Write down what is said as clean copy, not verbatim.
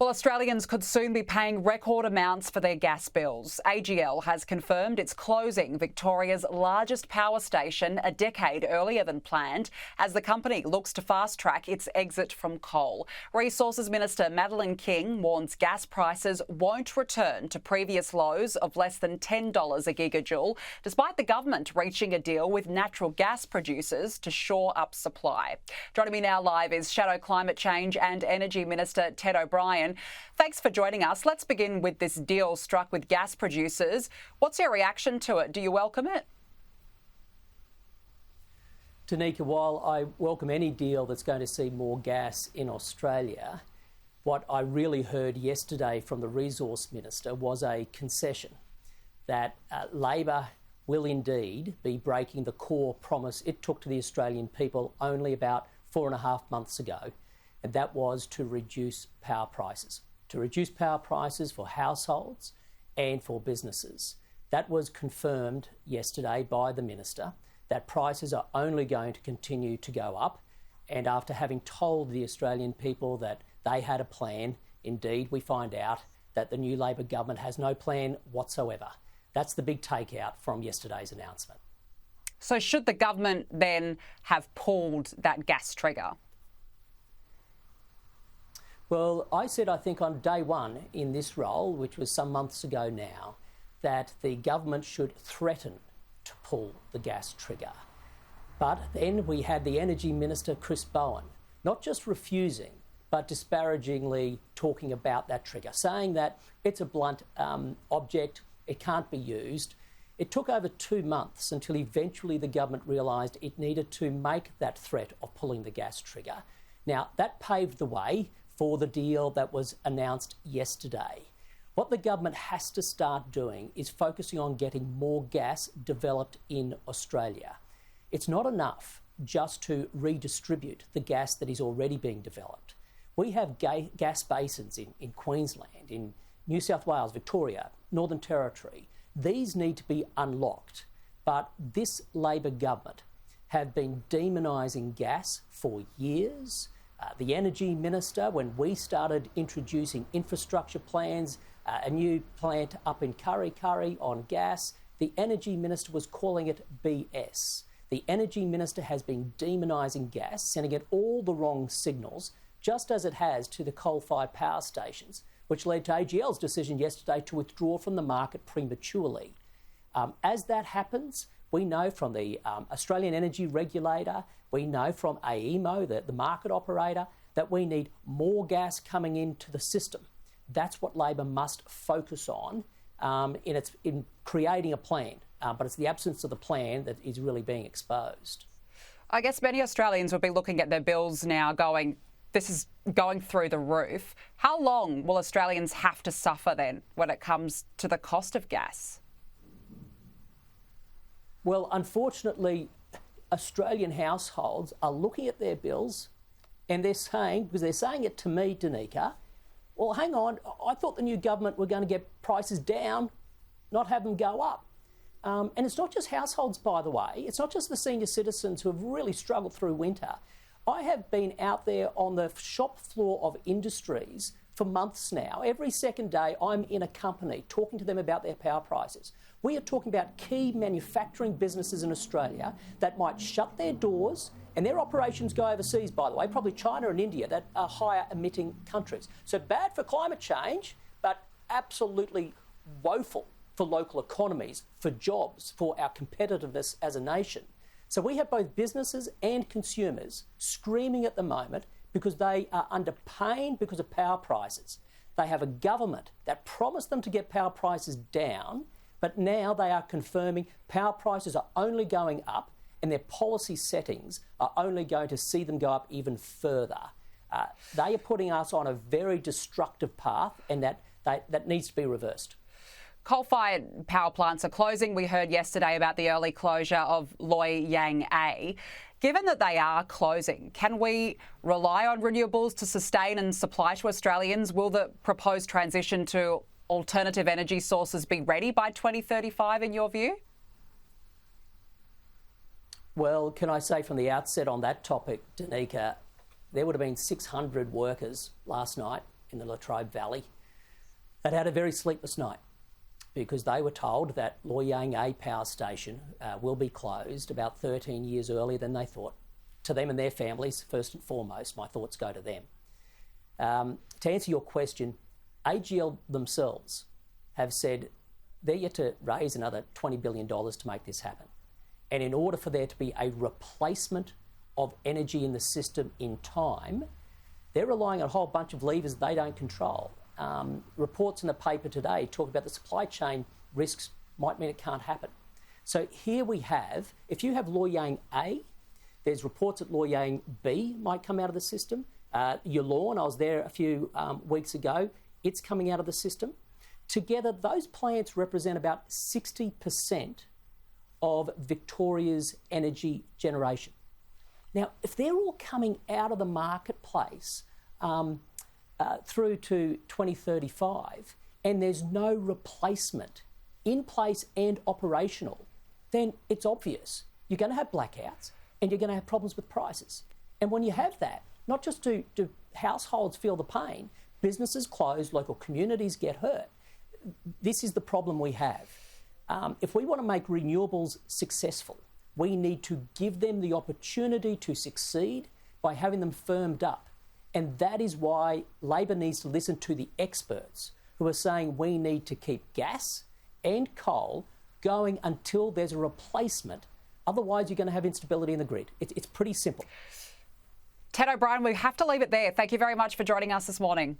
Well, Australians could soon be paying record amounts for their gas bills. AGL has confirmed it's closing Victoria's largest power station a decade earlier than planned as the company looks to fast-track its exit from coal. Resources Minister Madeleine King warns gas prices won't return to previous lows of less than $10 a gigajoule, despite the government reaching a deal with natural gas producers to shore up supply. Joining me now live is Shadow Climate Change and Energy Minister Ted O'Brien. Thanks for joining us. Let's begin with this deal struck with gas producers. What's your reaction to it? Do you welcome it? Danica, while I welcome any deal that's going to see more gas in Australia, what I really heard yesterday from the Resource Minister was a concession that Labor will indeed be breaking the core promise it took to the Australian people only about 4.5 months ago, and that was to reduce power prices. To reduce power prices for households and for businesses. That was confirmed yesterday by the Minister, that prices are only going to continue to go up. And after having told the Australian people that they had a plan, indeed we find out that the new Labor government has no plan whatsoever. That's the big takeout from yesterday's announcement. So should the government then have pulled that gas trigger? Well, I said, I think on day one in this role, which was some months ago now, that the government should threaten to pull the gas trigger. But then we had the Energy Minister, Chris Bowen, not just refusing, but disparagingly talking about that trigger, saying that it's a blunt object, it can't be used. It took over 2 months until eventually the government realised it needed to make that threat of pulling the gas trigger. Now, that paved the way for the deal that was announced yesterday. What the government has to start doing is focusing on getting more gas developed in Australia. It's not enough just to redistribute the gas that is already being developed. We have gas basins in Queensland, in New South Wales, Victoria, Northern Territory. These need to be unlocked, but this Labor government have been demonising gas for years. The Energy Minister, when we started introducing infrastructure plans, a new plant up in Kurri Kurri on gas, the Energy Minister was calling it BS. The Energy Minister has been demonising gas, sending it all the wrong signals, just as it has to the coal-fired power stations, which led to AGL's decision yesterday to withdraw from the market prematurely. As that happens, we know from the Australian Energy Regulator, we know from AEMO, the market operator, that we need more gas coming into the system. That's what Labor must focus on in creating a plan. But it's the absence of the plan that is really being exposed. I guess many Australians will be looking at their bills now going, this is going through the roof. How long will Australians have to suffer then when it comes to the cost of gas? Well, unfortunately, Australian households are looking at their bills and they're saying, because they're saying it to me, Danica, well, hang on, I thought the new government were going to get prices down, not have them go up. And it's not just households, by the way. It's not just the senior citizens who have really struggled through winter. I have been out there on the shop floor of industries for months now. Every second day I'm in a company talking to them about their power prices. We are talking about key manufacturing businesses in Australia that might shut their doors, and their operations go overseas, by the way, probably China and India, that are higher emitting countries. So bad for climate change, but absolutely woeful for local economies, for jobs, for our competitiveness as a nation. So we have both businesses and consumers screaming at the moment because they are under pain because of power prices. They have a government that promised them to get power prices down, but now they are confirming power prices are only going up and their policy settings are only going to see them go up even further. They are putting us on a very destructive path, and that needs to be reversed. Coal-fired power plants are closing. We heard yesterday about the early closure of Loy Yang A. Given that they are closing, can we rely on renewables to sustain and supply to Australians? Will the proposed transition to alternative energy sources be ready by 2035 in your view? Well, can I say from the outset on that topic, Danica, there would have been 600 workers last night in the Latrobe Valley that had a very sleepless night because they were told that Loy Yang A power station will be closed about 13 years earlier than they thought. To them and their families, first and foremost, my thoughts go to them. To answer your question, AGL themselves have said they're yet to raise another $20 billion to make this happen. And in order for there to be a replacement of energy in the system in time, they're relying on a whole bunch of levers they don't control. Reports in the paper today talk about the supply chain risks might mean it can't happen. So here we have, if you have Loy Yang A, there's reports that Loy Yang B might come out of the system. Yallourn, I was there a few weeks ago, it's coming out of the system. Together, those plants represent about 60% of Victoria's energy generation. Now, if they're all coming out of the marketplace through to 2035 and there's no replacement in place and operational, then it's obvious you're going to have blackouts and you're going to have problems with prices. And when you have that, not just do households feel the pain, businesses close, local communities get hurt. This is the problem we have. If we want to make renewables successful, we need to give them the opportunity to succeed by having them firmed up. And that is why Labor needs to listen to the experts who are saying we need to keep gas and coal going until there's a replacement. Otherwise, you're going to have instability in the grid. It's pretty simple. Ted O'Brien, we have to leave it there. Thank you very much for joining us this morning.